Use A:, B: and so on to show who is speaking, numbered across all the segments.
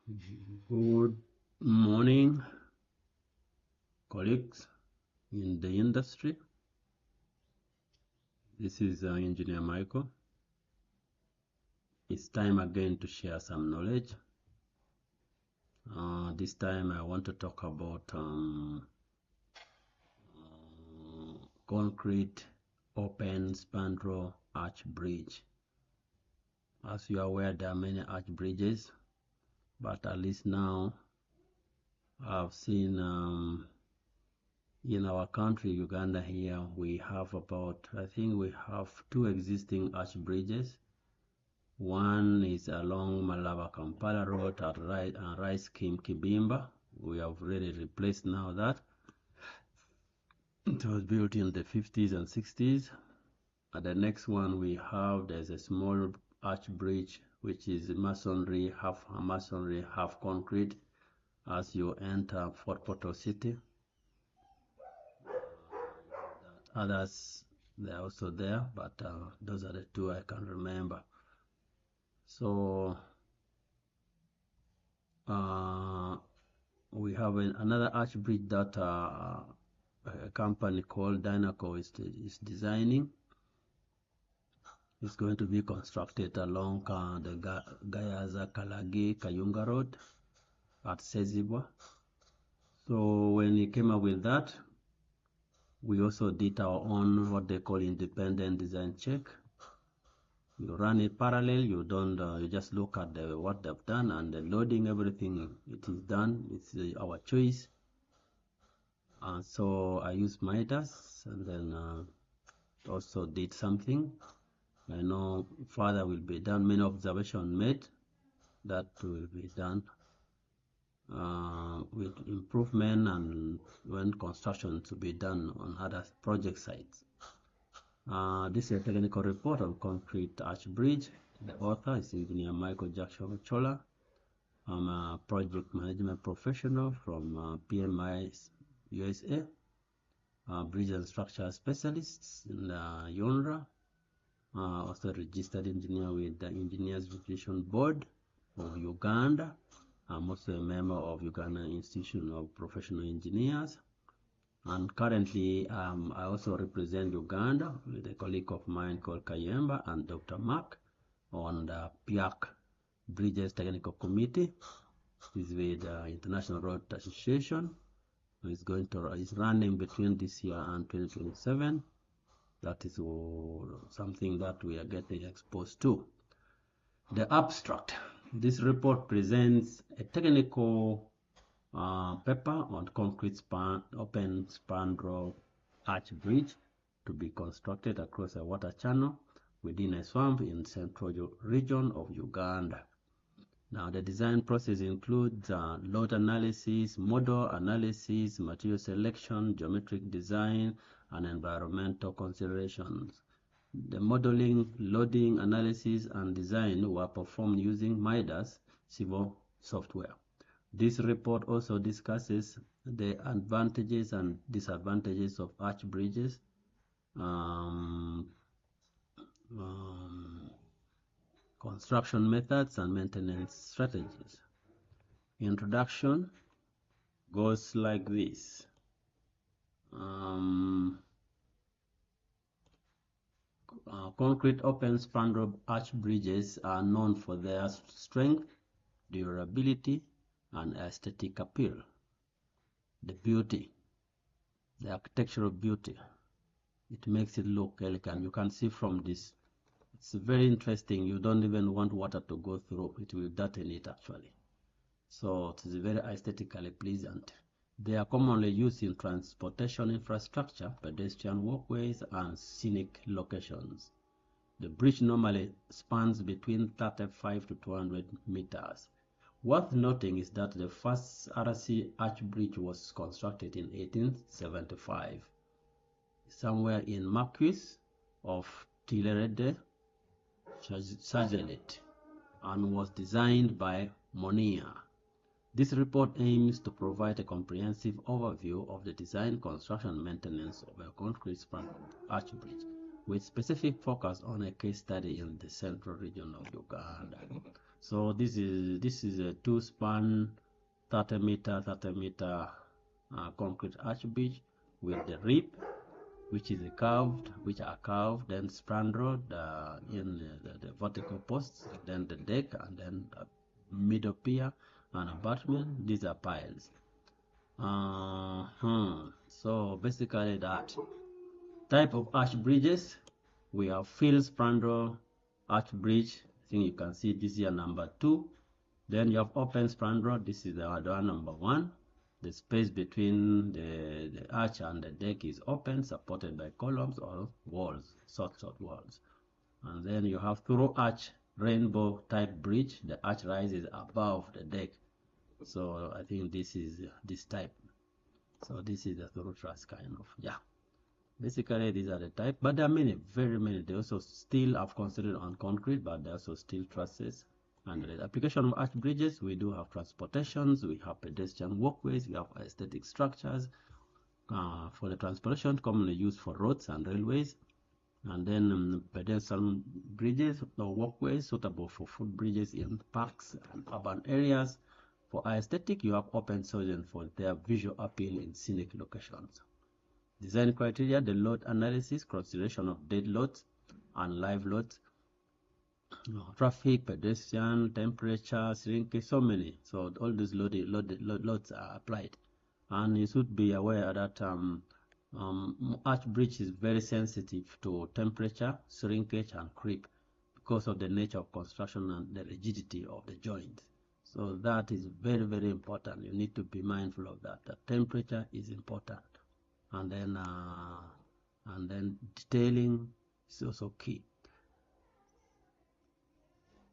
A: Good morning, colleagues in the industry. This is Engineer Michael. It's time again to share some knowledge. This time I want to talk about concrete open spandrel arch bridge. As you are aware, there are many arch bridges, but at least now I've seen in our country, Uganda here, we have about, I think we have 2 existing arch bridges. One is along Malaba Kampala Road at Rice Kim Kibimba. We have really replaced now that. It was built in the 50s and 60s. And the next one we have, there's a small arch bridge, which is masonry, half concrete, as you enter Fort Portal City. Others, they're also there, but those are the 2 I can remember. So we have another arch bridge that a company called Dynaco is designing. It's going to be constructed along the Gayaza Kalagi Kayunga Road at Sezibwa. So when he came up with that, we also did our own what they call independent design check. You run it parallel, you don't, you just look at what they've done, and the loading, everything, it is done. It's our choice. So I used Midas, and then also did something. I know further will be done, many observations made, that will be done with improvement and when construction to be done on other project sites. This is a technical report on concrete arch bridge. The author is Engineer Michael Jackson Chola. I'm a project management professional from PMI USA, bridge and structure specialist in UNRA, also registered engineer with the Engineers Registration Board of Uganda. I'm also a member of Uganda Institution of Professional Engineers. And currently, I also represent Uganda with a colleague of mine called Kayemba and Dr. Mark on the PIAC Bridges Technical Committee. He's with the International Road Association. It's running between this year and 2027. That is something that we are getting exposed to. The abstract. This report presents a technical paper on concrete open spandrel arch bridge to be constructed across a water channel within a swamp in central region of Uganda. Now the design process includes load analysis, model analysis, material selection, geometric design, and environmental considerations. The modeling, loading, analysis, and design were performed using Midas civil software. This report also discusses the advantages and disadvantages of arch bridges, construction methods, and maintenance strategies. Introduction goes like this. Concrete open spandrel arch bridges are known for their strength, durability, and aesthetic appeal. The beauty, the architectural beauty, it makes it look elegant. You can see from this, it's very interesting. You don't even want water to go through. It will darten it actually. So it is very aesthetically pleasant. They are commonly used in transportation infrastructure, pedestrian walkways, and scenic locations. The bridge normally spans between 35 to 200 meters. Worth noting is that the first RC arch bridge was constructed in 1875, somewhere in Marquis of Tillerede, Sagelet, and was designed by Monia. This report aims to provide a comprehensive overview of the design, construction, maintenance of a concrete spandrel arch bridge, with specific focus on a case study in the central region of Uganda. So this is a 2-span 30-meter concrete arch bridge with the rib, which are curved, then spandrel in the vertical posts, then the deck, and then a middle pier and abutment. These are piles. So basically that type of arch bridges, we have field spandrel arch bridge. I think you can see this here, number 2. Then you have open spandrel. This is the one, number 1. The space between the arch and the deck is open, supported by columns or walls, short walls. And then you have through arch rainbow type bridge. The arch rises above the deck. So I think this is this type. So this is the through truss kind of, yeah. Basically, these are the type, but there are many, very many. They also still have considered on concrete, but there are also steel trusses. And the application of arch bridges, we do have transportations, we have pedestrian walkways, we have aesthetic structures. For the transportation, commonly used for roads and railways. And then pedestrian bridges or walkways suitable for footbridges in parks and urban areas. For aesthetic, you have open soils for their visual appeal in scenic locations. Design criteria: the load analysis, consideration of dead loads and live loads, traffic, pedestrian, temperature, shrinkage, so many. So all these loads are applied. And you should be aware that arch bridge is very sensitive to temperature, shrinkage, and creep because of the nature of construction and the rigidity of the joint. So that is very, very important. You need to be mindful of that. The temperature is important. And then detailing is also key.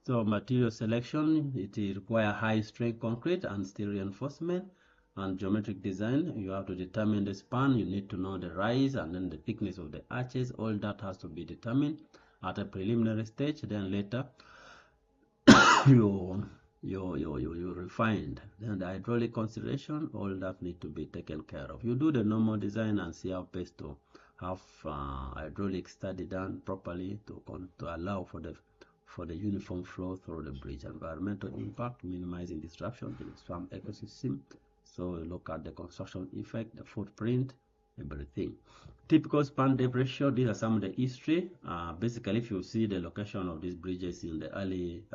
A: So material selection, it requires high strength concrete and steel reinforcement. And geometric design, you have to determine the span, you need to know the rise and then the thickness of the arches. All that has to be determined at a preliminary stage. Then later you refined. Then the hydraulic consideration, all that need to be taken care of. You do the normal design and see how best to have hydraulic study done properly to allow for the uniform flow through the bridge. Environmental impact, minimizing disruption to the swamp ecosystem. So look at the construction effect, the footprint, everything. Typical span depth ratio, these are some of the history. Basically, if you see the location of these bridges in the early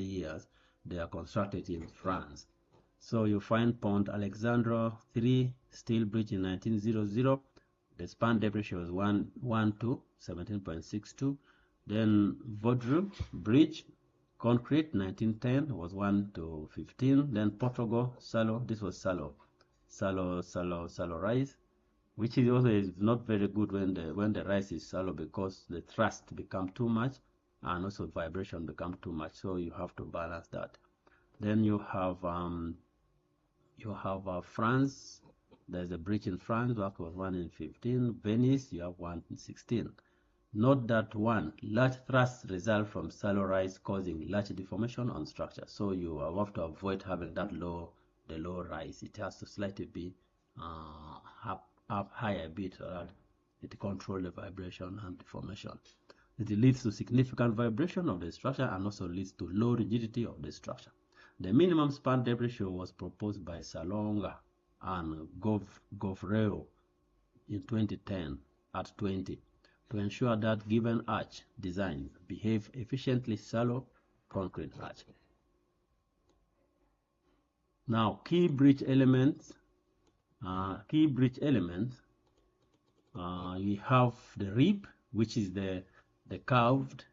A: years, they are constructed in France. So you find Pont Alexandre 3 steel bridge in 1900. The span depth ratio was 1 to 17.62. Then Vaudreuil bridge, concrete, 1910, was 1 to 15. Then Portugal, Salo, this was Salo rise, which is also not very good when the rise is shallow because the thrust become too much and also vibration become too much. So you have to balance that. Then you have France. There's a bridge in France that was 1 in 15. Venice, you have 1 in 16. Note that large thrust result from shallow rise causing large deformation on structure. So you have to avoid having that low rise. It has to slightly be up higher a bit so that it controls the vibration and deformation. It leads to significant vibration of the structure and also leads to low rigidity of the structure. The minimum span depth ratio was proposed by Salonga and Govreo in 2010 at 20 to ensure that given arch design behave efficiently shallow concrete arch. Now, key bridge elements. We have the rib, which is the curved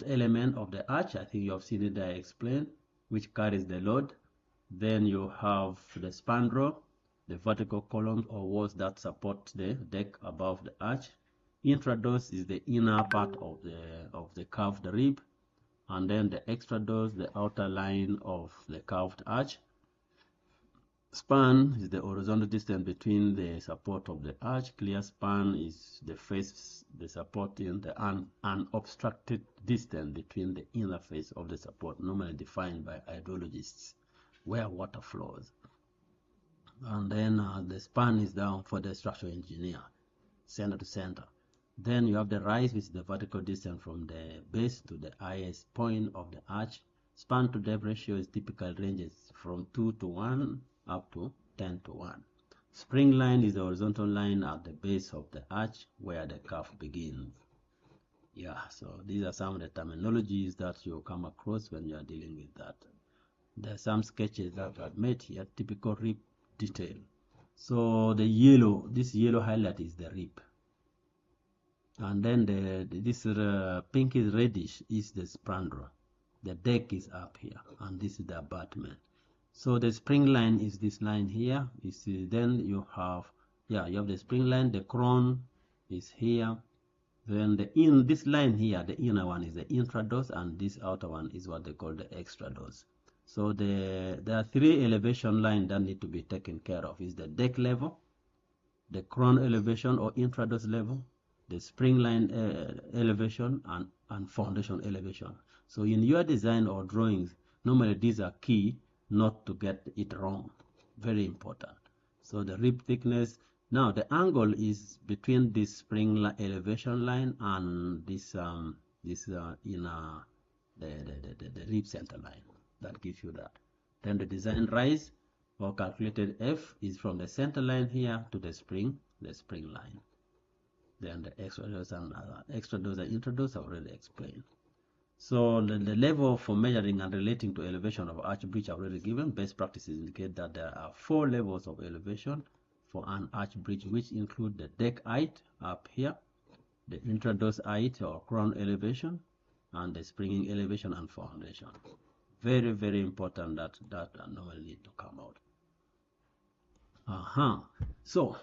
A: element of the arch. I think you have seen it there explained, which carries the load. Then you have the spandrel, the vertical columns or walls that support the deck above the arch. Intrados is the inner part of the curved rib, and then the extrados, the outer line of the curved arch. Span is the horizontal distance between the support of the arch. Clear span is the face, the support in the unobstructed distance between the inner face of the support, normally defined by hydrologists, where water flows. And then the span is down for the structural engineer, center to center. Then you have the rise, which is the vertical distance from the base to the highest point of the arch. Span to depth ratio is typical ranges from 2 to 1 up to 10 to 1. Spring line is the horizontal line at the base of the arch where the curve begins. Yeah, so these are some of the terminologies that you come across when you are dealing with that. There are some sketches that are made here, typical rib detail. So the yellow, this yellow highlight is the rib. And then this pinkish reddish is the spandrel. The deck is up here, and this is the abutment. So the spring line is this line here. Then you have the spring line. The crown is here. Then this line here, the inner one is the intradose, and this outer one is what they call the extradose. So there are three elevation lines that need to be taken care of. Is the deck level, the crown elevation or intradose level, the spring line elevation, and foundation elevation. So in your design or drawings, normally these are key not to get it wrong. Very important. So the rib thickness. Now the angle is between this spring elevation line and the rib center line. That gives you that. Then the design rise or calculated F is from the center line here to the spring line. Then the extradose and intradose I already explained. So the level for measuring and relating to elevation of arch bridge are already given. Best practices indicate that there are 4 levels of elevation for an arch bridge, which include the deck height up here, the intradose height or crown elevation, and the springing elevation and foundation. Very, very important that normally need to come out. So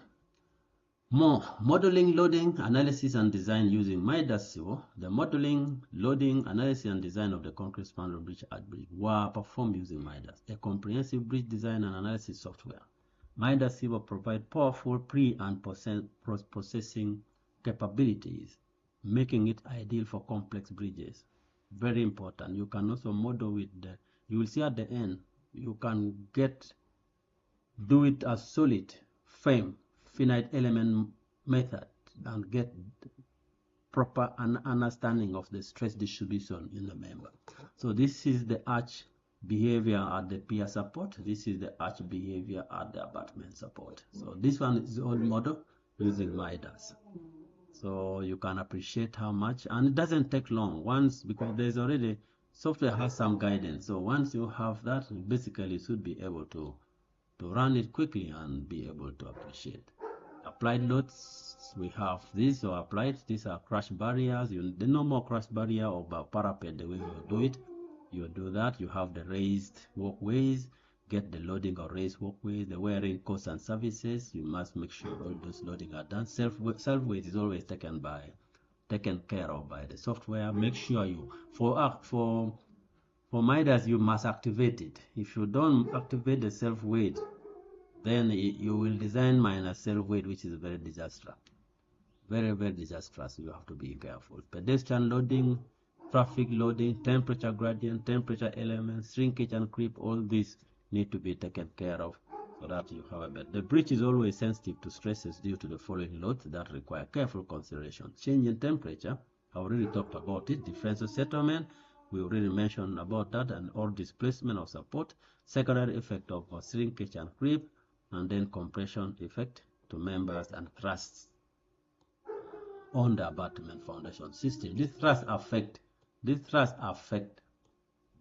A: more modeling, loading, analysis, and design using MIDAS-CO. The modeling, loading, analysis, and design of the concrete spandrel bridge arch bridge were performed using MIDAS, a comprehensive bridge design and analysis software. MIDAS-CO provide powerful pre- and post-processing capabilities, making it ideal for complex bridges. Very important. You can also model with you will see at the end, you can do it as solid, frame, finite element method, and get proper understanding of the stress distribution in the member. So this is the arch behavior at the pier support. This is the arch behavior at the abutment support. So this one is all model using MIDAS. So you can appreciate how much, and it doesn't take long because there's already software has some guidance. So once you have that, basically you should be able to run it quickly and be able to appreciate. Applied loads, we have this or applied. These are crash barriers. The normal crash barrier or parapet, the way you do it, you do that. You have the raised walkways, get the loading or raised walkways, the wearing costs and services. You must make sure all those loading are done. Self weight is always taken care of by the software. Make sure for MIDAS you must activate it. If you don't activate the self weight, then you will design minus self weight, which is very disastrous. Very, very disastrous. You have to be careful. Pedestrian loading, traffic loading, temperature gradient, temperature elements, shrinkage and creep, all these need to be taken care of so that you have a better. The bridge is always sensitive to stresses due to the following loads that require careful consideration. Change in temperature, I already talked about it. Differential settlement, we already mentioned about that, and or displacement of support, secondary effect of shrinkage and creep, and then compression effect to members and thrusts on the abutment foundation system. These thrusts affect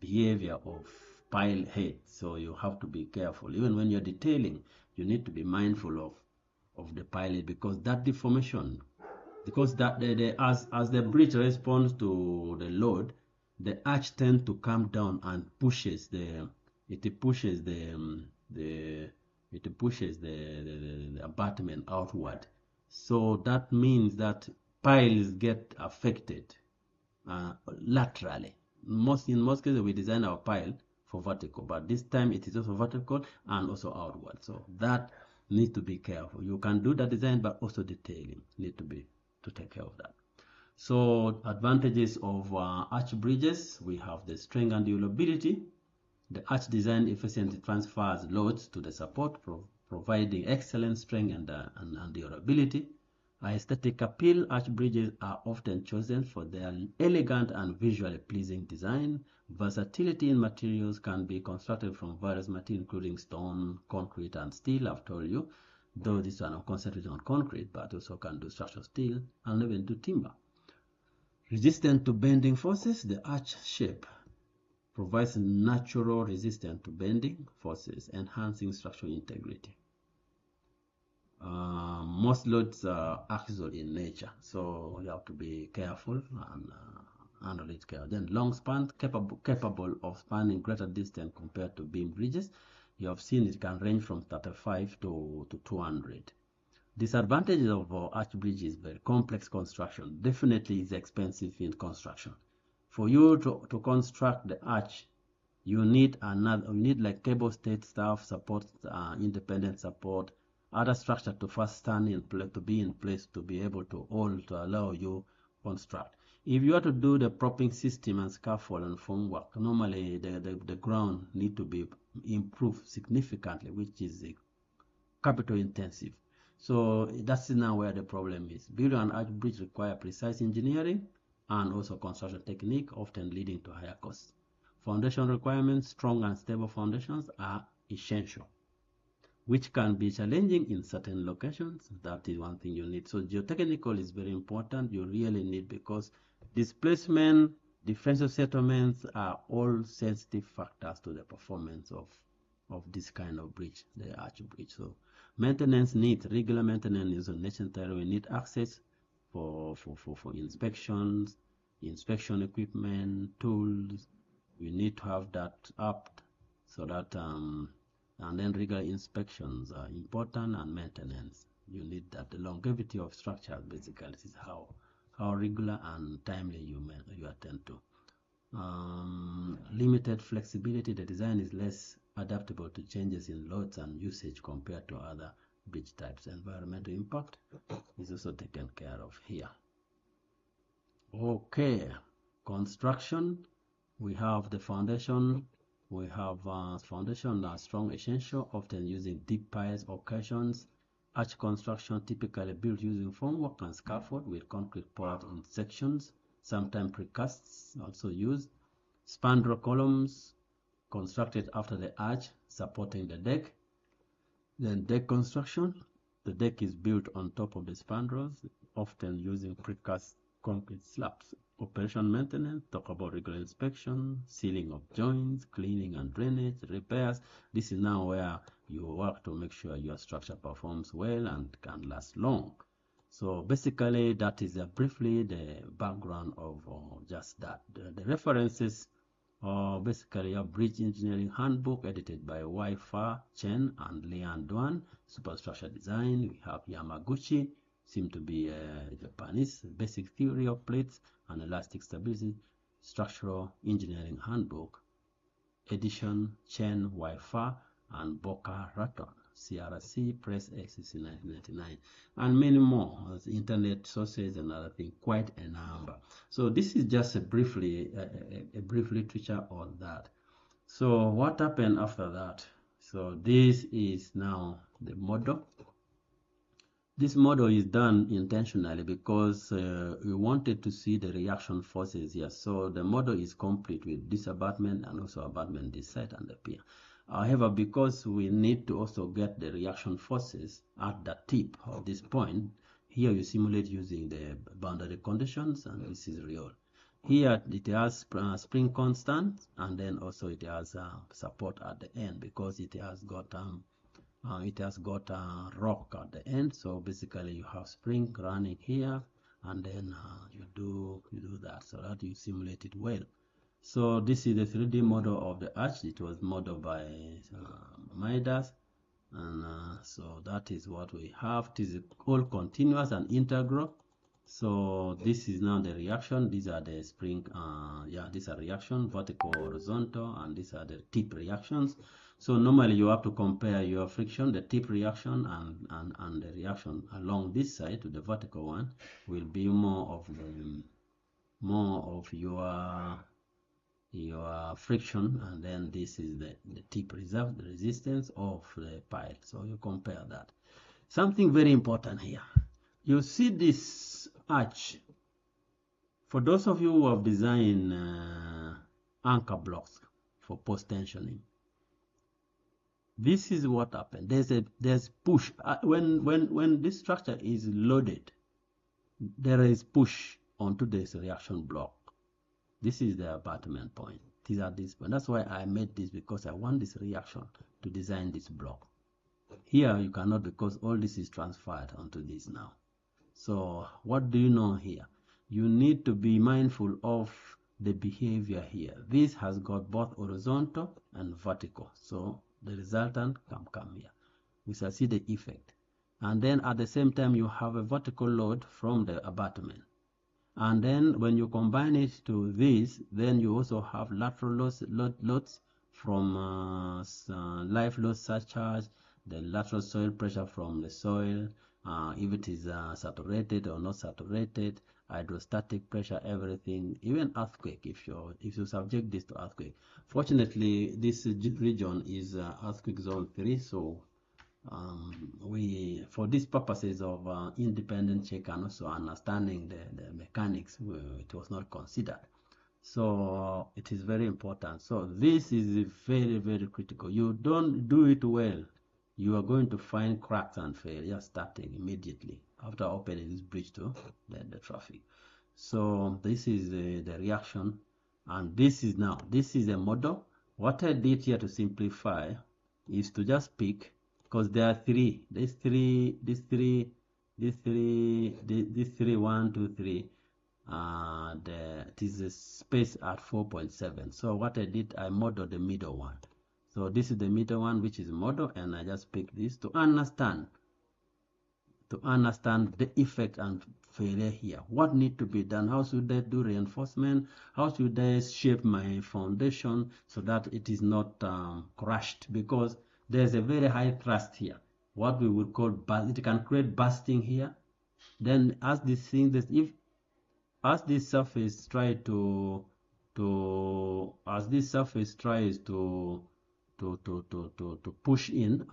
A: behavior of pile head, so you have to be careful. Even when you're detailing, you need to be mindful of the pile head, because that deformation, because that as the bridge responds to the load, the arch tends to come down and pushes the abutment outward. So that means that piles get affected laterally. In most cases, we design our pile for vertical, but this time it is also vertical and also outward. So that needs to be careful. You can do that design, but also detailing need to take care of that. So advantages of arch bridges: we have the strength and durability. The arch design efficiently transfers loads to the support, providing excellent strength and durability. Aesthetic appeal, arch bridges are often chosen for their elegant and visually pleasing design. Versatility in materials can be constructed from various materials, including stone, concrete, and steel. I've told you, though these are not concentrated on concrete, but also can do structural steel and even do timber. Resistant to bending forces, the arch shape provides natural resistance to bending forces, enhancing structural integrity. Most loads are axial in nature, so you have to be careful and handle it carefully. Then long span, capable of spanning greater distance compared to beam bridges. You have seen it can range from 35 to 200. Disadvantages of arch bridge is very complex construction. Definitely is expensive in construction. For you to construct the arch, you need like cable stayed staff support, independent support, other structure to first stand in place, to be in place, to be able to hold, to allow you construct. If you are to do the propping system and scaffold and formwork, normally the ground need to be improved significantly, which is capital intensive. So that's now where the problem is. Building an arch bridge requires precise engineering and also construction technique, often leading to higher costs. Foundation requirements, strong and stable foundations are essential, which can be challenging in certain locations. That is one thing you need. So geotechnical is very important. You really need, because displacement, differential settlements are all sensitive factors to the performance of this kind of bridge, the arch bridge. So maintenance needs, regular maintenance is necessary. We need access for inspections, inspection equipment, tools. We need to have that up so that and then regular inspections are important, and maintenance. You need that. The longevity of structures basically is how regular and timely you attend to. Limited flexibility. The design is less adaptable to changes in loads and usage compared to other bridge types. Environmental impact is also taken care of here. Okay, construction. We have the foundation. We have foundation are strong essential, often using deep piles or caissons. Arch construction typically built using formwork and scaffold with concrete poured in sections. Sometimes precasts also used. Spandrel columns constructed after the arch supporting the deck. Then deck construction. The deck is built on top of the spandrels, often using precast concrete slabs. Operation maintenance, talk about regular inspection, sealing of joints, cleaning and drainage, repairs. This is now where you work to make sure your structure performs well and can last long. So basically that is briefly the background of just that. The references are basically a bridge engineering handbook edited by Wai-Fa Chen and Lian Duan. Superstructure design, we have Yamaguchi, seem to be Japanese. Basic theory of plates and elastic stability, structural engineering handbook, edition Chen, Wai-Fa, and Boca Raton, CRC, Press Access in 1999, and many more. Internet sources and other things, quite a number. So this is just a brief literature on that. So what happened after that? So this is now the model. This model is done intentionally because we wanted to see the reaction forces here. So the model is complete with this abutment and also abutment this side and the pier. However, because we need to also get the reaction forces at the tip of this point, here you simulate using the boundary conditions, and this is real. Here it has spring constant, and then also it has support at the end because it has got a rock at the end. So basically you have spring running here, and then you do that so that you simulate it well. So this is the 3D model of the arch. It was modeled by Midas, and so that is what we have. It is all continuous and integral. So this is now the reaction. These are the spring, these are reaction, vertical, horizontal, and these are the tip reactions. So normally you have to compare your friction, the tip reaction, and the reaction along this side to the vertical one will be more of your friction, and then this is the tip resistance of the pile. So you compare that. Something very important here. You see this arch. For those of you who have designed anchor blocks for post tensioning, this is what happened. There's push when this structure is loaded. There is push onto this reaction block. This is the abutment point. These are this point. That's why I made this, because I want this reaction to design this block. Here you cannot, because all this is transferred onto this now. So what do you know here? You need to be mindful of the behavior here. This has got both horizontal and vertical. So the resultant can come here. We shall see the effect. And then at the same time, you have a vertical load from the abutment. And then when you combine it to this, then you also have lateral loads from life loads, such as the lateral soil pressure from the soil, if it is saturated or not saturated, hydrostatic pressure, everything, even earthquake, if you subject this to earthquake. Fortunately, this region is earthquake zone 3, so for these purposes of independent check and also understanding the mechanics, it was not considered. So it is very important. So this is very, very critical. You don't do it well, you are going to find cracks and failure starting immediately after opening this bridge to the traffic. So this is the reaction, and this is a model. What I did here to simplify is to just pick, because there are three, these three, 1, 2, 3. It is a space at 4.7. So what I did, I modeled the middle one. So this is the middle one, which is model, and I just picked this to understand the effect and failure here. What need to be done? How should I do reinforcement? How should I shape my foundation so that it is not crushed? Because there's a very high thrust here, what we would call it can create bursting here. Then as this thing, as this surface tries to push in,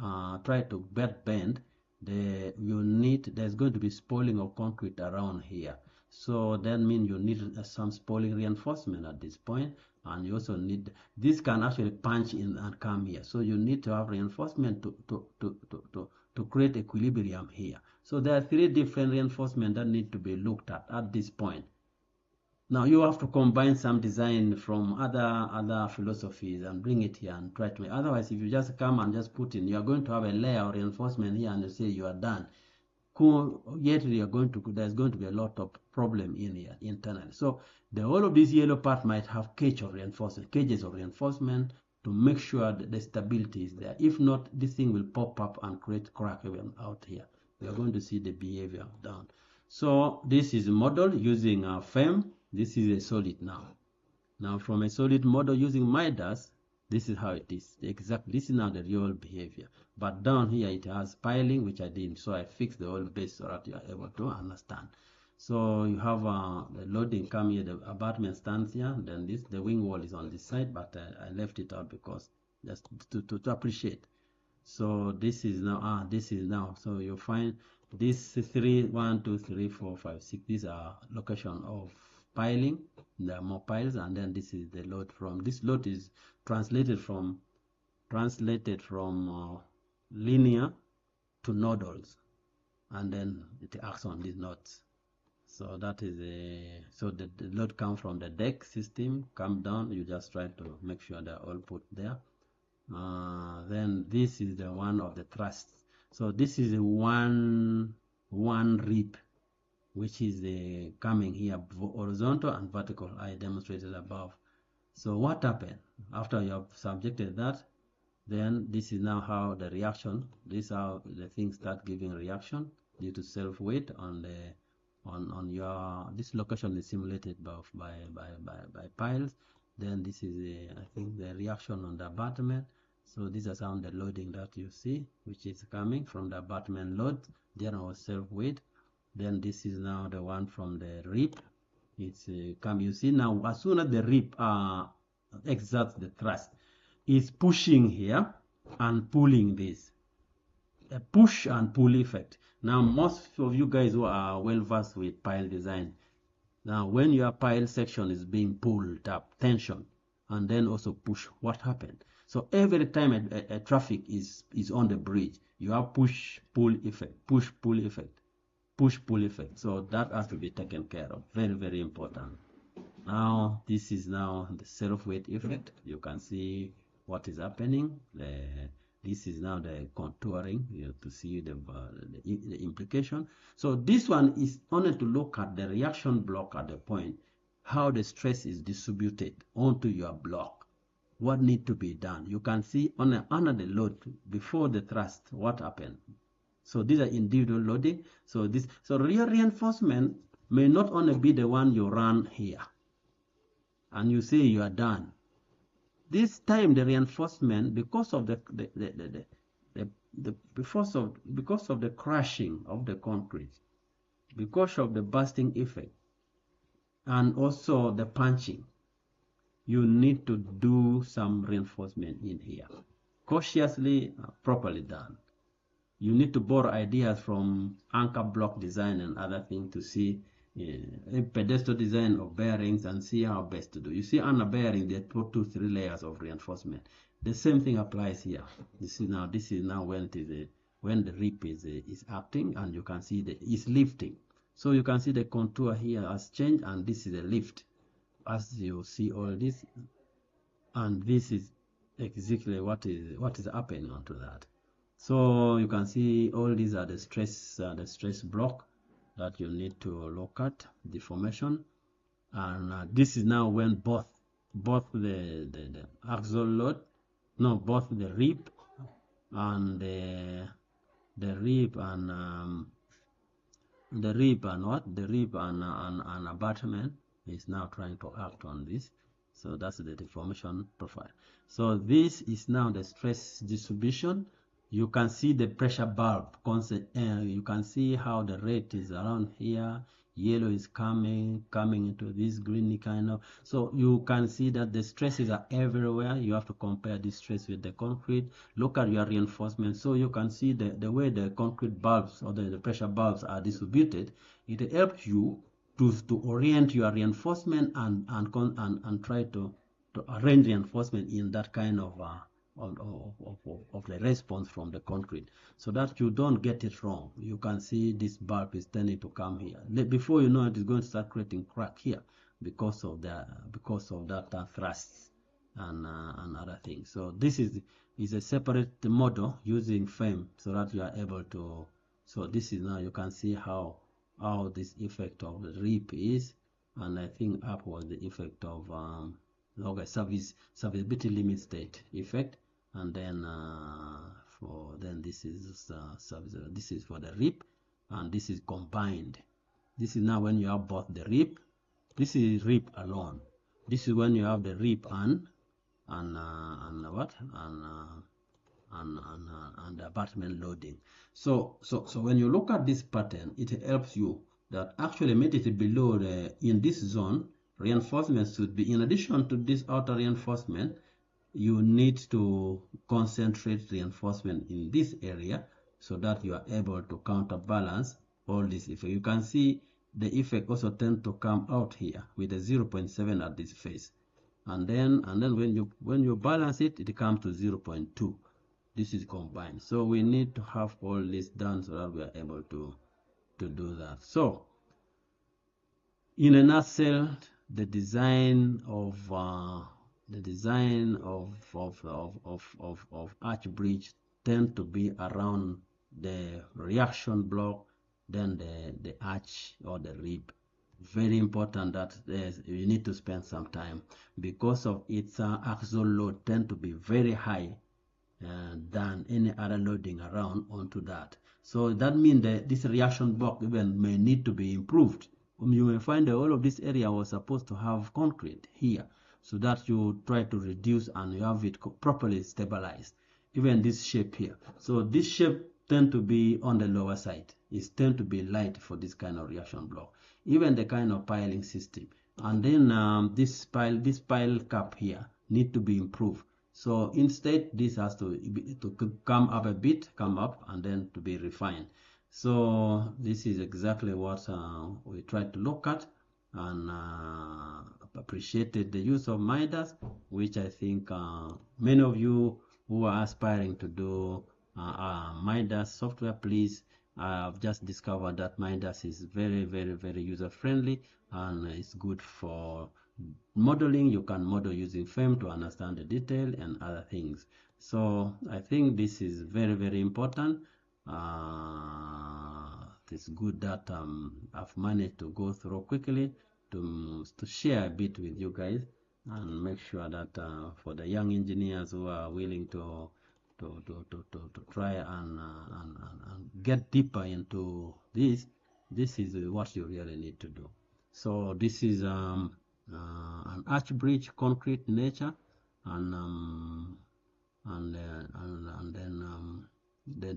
A: try to bend, there's going to be spalling of concrete around here. So that means you need some spalling reinforcement at this point, and you also need, this can actually punch in and come here. So you need to have reinforcement to create equilibrium here. So there are 3 different reinforcements that need to be looked at this point. Now you have to combine some design from other philosophies and bring it here and try to make. Otherwise, if you just come and just put in, you are going to have a layer of reinforcement here and you say you are done. Yet there's going to be a lot of problem in here internally. So the whole of this yellow part might have cages of reinforcement to make sure that the stability is there. If not, this thing will pop up and create crack even out here. We are going to see the behavior down. So this is a model using a FEM. This is a solid now. Now from a solid model using Midas, this is how it is. Exactly. This is now the real behavior. But down here it has piling, which I didn't. So I fixed the whole base so that you are able to understand. So you have the loading come here, the abutment stands here. Then the wing wall is on this side, but I left it out because just to appreciate. So this is now, so you find this 3, 1, 2, 3, 4, 5, 6. These are location of piling. There are more piles, and then this is the load from. This load is translated from linear to nodals, and then it acts on these nodes. So that is the load comes from the deck system, come down. You just try to make sure they're all put there. Then this is the one of the thrusts. So this is a one rip, which is coming here, horizontal and vertical. I demonstrated above. So what happened after you have subjected that? Then this is now how the reaction. This is how the things start giving reaction due to self weight on this location is simulated by piles. Then this is I think the reaction on the abutment. So these are some of the loading that you see, which is coming from the abutment load. There was self weight. Then this is now the one from the rip. It's you see now, as soon as the rip exerts the thrust, it's pushing here and pulling this. a push and pull effect. Now, most of you guys who are well versed with pile design, now when your pile section is being pulled up, tension, and then also push, what happened? So every time a traffic is on the bridge, you have push pull effect, push pull effect, push pull effect. So that has to be taken care of. Very, very important. Now this is now the self-weight effect. You can see what is happening. This is now the contouring, to see the implication. So this one is only to look at the reaction block at the point, how the stress is distributed onto your block, what need to be done. You can see under the load before the thrust, what happened. So these are individual loading. So rear reinforcement may not only be the one you run here and you say you are done. This time the reinforcement, because of because of the crashing of the concrete, because of the bursting effect, and also the punching, you need to do some reinforcement in here, cautiously, properly done. You need to borrow ideas from anchor block design and other things to see a pedestal design of bearings and see how best to do. You see, on a bearing, they put 2-3 layers of reinforcement. The same thing applies here. This is now when the rip is acting, and you can see it's lifting. So you can see the contour here has changed, and this is a lift. As you see all this, and this is exactly what is happening onto that. So you can see all these are the stress block that you need to look at, the formation. And this is now when both the axial load, both the rib and the rib and abutment is now trying to act on this. So that's the deformation profile. So this is now the stress distribution. You can see the pressure bulb concept. You can see how the red is around here, yellow is coming into this greeny kind of. So you can see that the stresses are everywhere. You have to compare this stress with the concrete. Look at your reinforcement. So you can see the way the concrete bulbs or the pressure bulbs are distributed. It helps you to orient your reinforcement and try to arrange reinforcement in that kind of the response from the concrete, so that you don't get it wrong. You can see this bulb is tending to come here. Before you know it, is going to start creating crack here because of that thrust and other things. So this is a separate model using FEM, so that you are able to. So this is now you can see how this effect of the rip is, and I think up was the effect of serviceability limit state effect, and then this is this is for the rip, and this is combined. This is now when you have both the rip. This is rip alone. This is when you have the rip and the abutment loading. So when you look at this pattern, it helps you that actually immediately below in this zone, reinforcement should be, in addition to this outer reinforcement, you need to concentrate reinforcement in this area so that you are able to counterbalance all this effect. You can see the effect also tend to come out here with a 0.7 at this face, and then when you balance it, it comes to 0.2. This is combined. So we need to have all this done so that we are able to do that. So in a nutshell, the design of arch bridge tend to be around the reaction block, then the arch or the rib. Very important that you need to spend some time, because of its axial load tend to be very high than any other loading around onto that. So that means that this reaction block even may need to be improved. You may find that all of this area was supposed to have concrete here, so that you try to reduce and you have it properly stabilized. Even this shape here. So this shape tend to be on the lower side. It tend to be light for this kind of reaction block. Even the kind of piling system. And then this pile cap here need to be improved, So instead, this has to come up a bit, come up, and then to be refined. So this is exactly what we try to look at, and appreciated the use of Midas, which I think many of you who are aspiring to do Midas software, please. I've just discovered that Midas is very, very, very user friendly, and it's good for modeling. You can model using FEM to understand the detail and other things. So I think this is very, very important. It's good that I've managed to go through quickly to share a bit with you guys, and make sure that for the young engineers who are willing to try and get deeper into this is what you really need to do. So this is an arch bridge, concrete nature, and then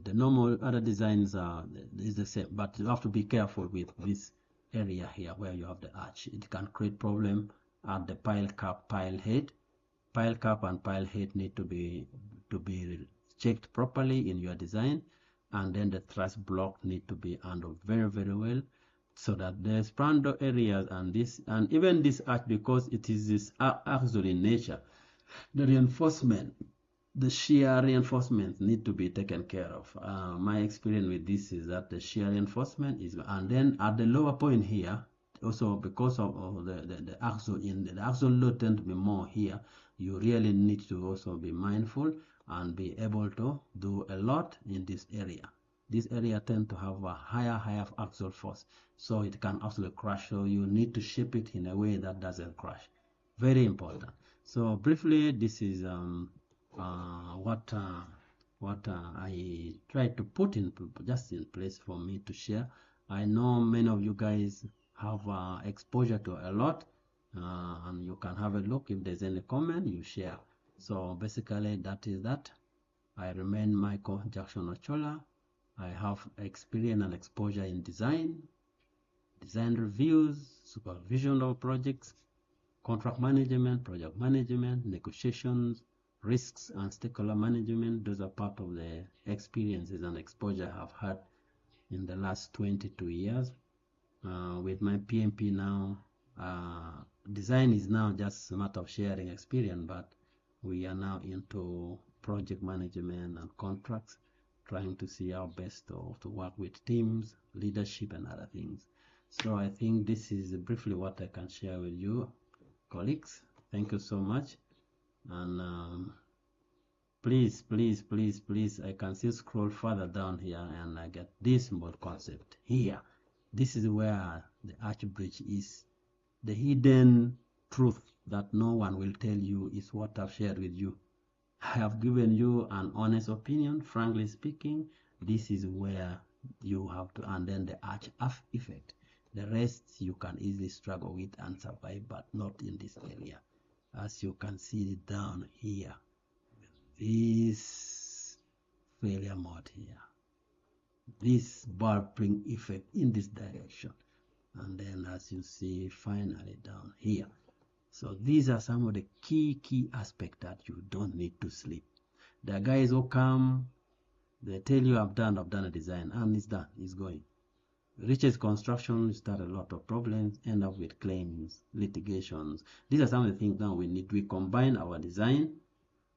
A: the normal other designs is the same, but you have to be careful with this area here where you have the arch. It can create problem at the pile cap, pile head. Pile cap and pile head need to be checked properly in your design, and then the truss block need to be handled very, very well, so that the Spandrel areas and even this arch, because it is this axial in nature, the reinforcement, the shear reinforcements need to be taken care of. My experience with this is that the shear reinforcement is, and then at the lower point here, also because of the axial the axial load tend to be more here, you really need to also be mindful and be able to do a lot in this area. This area tend to have a higher axial force, so it can actually crash. So you need to shape it in a way that doesn't crash. Very important. So briefly, this is what I tried to put in just in place for me to share. I know many of you guys have exposure to a lot, and you can have a look. If there's any comment, you share. So basically, that is that. I remain Michael Jackson Ochola. I have experience and exposure in design reviews, supervision of projects, contract management, project management, negotiations, risks, and stakeholder management. Those are part of the experiences and exposure I've had in the last 22 years. With my PMP now, design is now just a matter of sharing experience, but we are now into project management and contracts, trying to see how best to work with teams, leadership, and other things. So I think this is briefly what I can share with you, colleagues. Thank you so much. And please, I can still scroll further down here, and I get this mode concept here. This is where the arch bridge is. The hidden truth that no one will tell you is what I've shared with you. I have given you an honest opinion. Frankly speaking, this is where you have to, and then the arch effect. The rest you can easily struggle with and survive, but not in this area. As you can see down here, this failure mode here, this bulbing effect in this direction, and then as you see finally down here. So these are some of the key aspects that you don't need to sleep. The guys who come, they tell you I've done a design, and it's done, it's going. Reaches construction, start a lot of problems, end up with claims, litigations. These are some of the things now we need. We combine our design,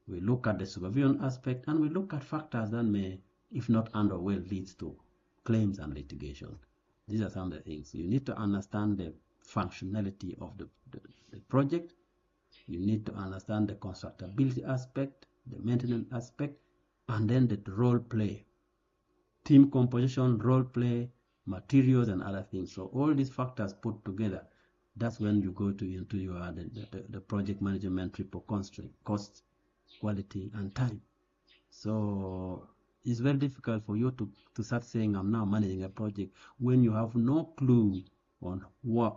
A: we look at the supervision aspect, and we look at factors that may, if not handled well, leads to claims and litigation. These are some of the things. You need to understand the functionality of the project. You need to understand the constructability aspect, the maintenance aspect, and then the role play, team composition, role play, materials, and other things. So all these factors put together, that's when you go into your the project management triple constraint: cost, quality, and time. So it's very difficult for you to start saying I'm now managing a project when you have no clue on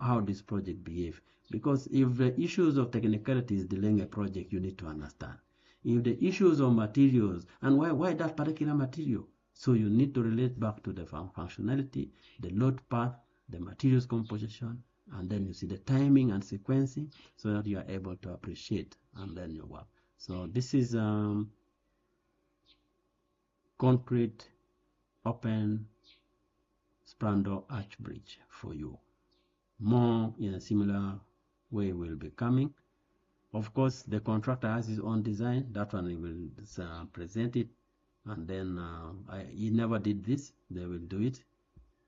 A: how this project behaves. Because if the issues of technicality is delaying a project, you need to understand. If the issues of materials, and why that particular material, so you need to relate back to the functionality, the load path, the materials composition, and then you see the timing and sequencing, so that you are able to appreciate, and then you work. So this is concrete open Spandrel arch bridge for you. More in a similar way will be coming. Of course, the contractor has his own design. That one he will present it, and then he never did this. They will do it.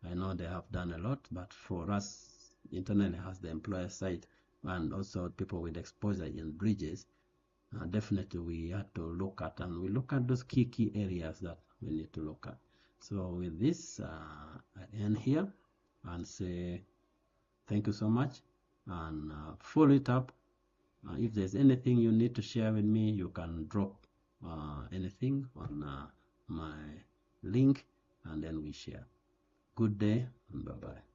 A: I know they have done a lot, but for us, internally has the employer side and also people with exposure in bridges. Definitely we had to look at, and we look at those key areas that we need to look at. So with this, I end here and say thank you so much, and follow it up. If there's anything you need to share with me, you can drop anything on my link, and then we share. Good day, and bye-bye.